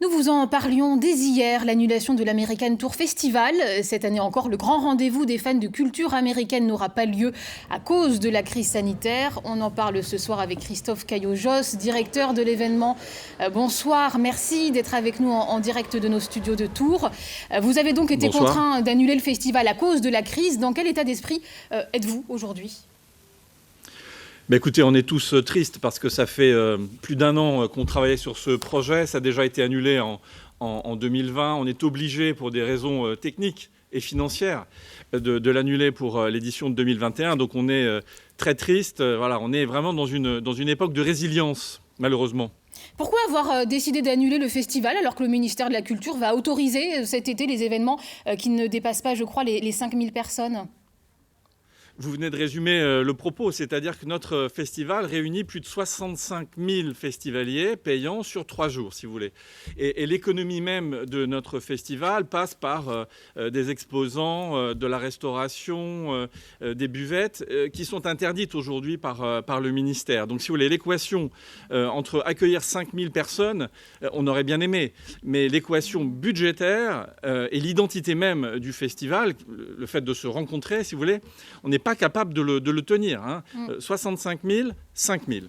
Nous vous en parlions dès hier, l'annulation de l'American Tour Festival. Cette année encore, le grand rendez-vous des fans de culture américaine n'aura pas lieu à cause de la crise sanitaire. On en parle ce soir avec Christophe Caillots-Josse, directeur de l'événement. Bonsoir, merci d'être avec nous en direct de nos studios de Tours. Vous avez donc été contraint d'annuler le festival à cause de la crise. Dans quel état d'esprit êtes-vous aujourd'hui ? Écoutez, on est tous tristes parce que ça fait plus d'un an qu'on travaillait sur ce projet. Ça a déjà été annulé en 2020. On est obligé, pour des raisons techniques et financières, de l'annuler pour l'édition de 2021. Donc on est très triste. Voilà, on est vraiment dans une époque de résilience, malheureusement. Pourquoi avoir décidé d'annuler le festival alors que le ministère de la Culture va autoriser cet été les événements qui ne dépassent pas, je crois, les 5000 personnes ? Vous venez de résumer le propos, c'est-à-dire que notre festival réunit plus de 65 000 festivaliers payants sur 3 jours, si vous voulez. Et l'économie même de notre festival passe par des exposants, de la restauration, des buvettes, qui sont interdites aujourd'hui par le ministère. Donc, si vous voulez, l'équation entre accueillir 5 000 personnes, on aurait bien aimé. Mais l'équation budgétaire et l'identité même du festival, le fait de se rencontrer, si vous voulez, on n'est pas capable de le tenir. 65 000, 5 000.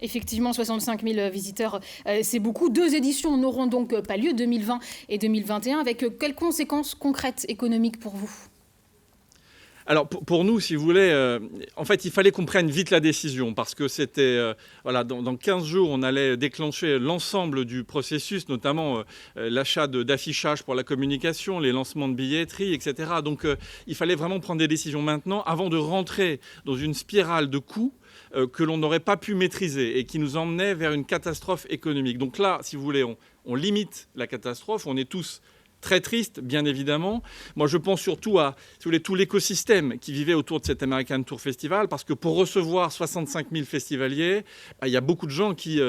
Effectivement, 65 000 visiteurs, c'est beaucoup. 2 éditions n'auront donc pas lieu, 2020 et 2021. Avec quelles conséquences concrètes économiques pour vous ? Alors pour nous, si vous voulez, en fait, il fallait qu'on prenne vite la décision parce que c'était, voilà, dans 15 jours, on allait déclencher l'ensemble du processus, notamment l'achat d'affichage pour la communication, les lancements de billetterie, etc. Donc il fallait vraiment prendre des décisions maintenant avant de rentrer dans une spirale de coûts que l'on n'aurait pas pu maîtriser et qui nous emmenait vers une catastrophe économique. Donc là, si vous voulez, on limite la catastrophe, on est tous très triste, bien évidemment. Moi, je pense surtout à tout l'écosystème qui vivait autour de cet American Tour Festival, parce que pour recevoir 65 000 festivaliers, il y a beaucoup de gens qui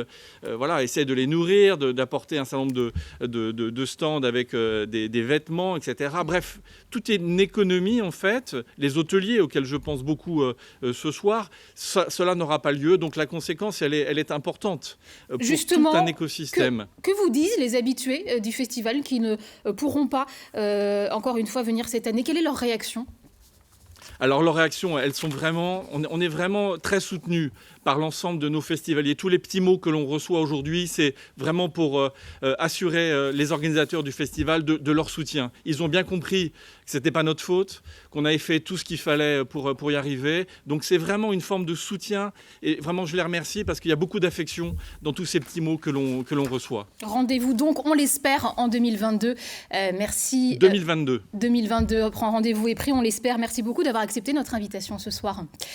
essaient de les nourrir, d'apporter un certain nombre de stands avec des vêtements, etc. Bref, tout est une économie, en fait. Les hôteliers, auxquels je pense beaucoup ce soir, cela n'aura pas lieu. Donc la conséquence, elle est importante pour justement, tout un écosystème. Que vous disent les habitués du festival qui ne pourront pas, encore une fois, venir cette année? Quelle est leur réaction ? Alors leurs réactions, elles sont vraiment, on est vraiment très soutenus par l'ensemble de nos festivaliers. Tous les petits mots que l'on reçoit aujourd'hui, c'est vraiment pour assurer les organisateurs du festival de leur soutien. Ils ont bien compris que ce n'était pas notre faute, qu'on avait fait tout ce qu'il fallait pour y arriver. Donc c'est vraiment une forme de soutien et vraiment je les remercie parce qu'il y a beaucoup d'affection dans tous ces petits mots que l'on reçoit. Rendez-vous donc, on l'espère, en 2022. Merci. 2022. 2022, rendez-vous est pris, on l'espère. Merci beaucoup d'avoir accepté notre invitation ce soir.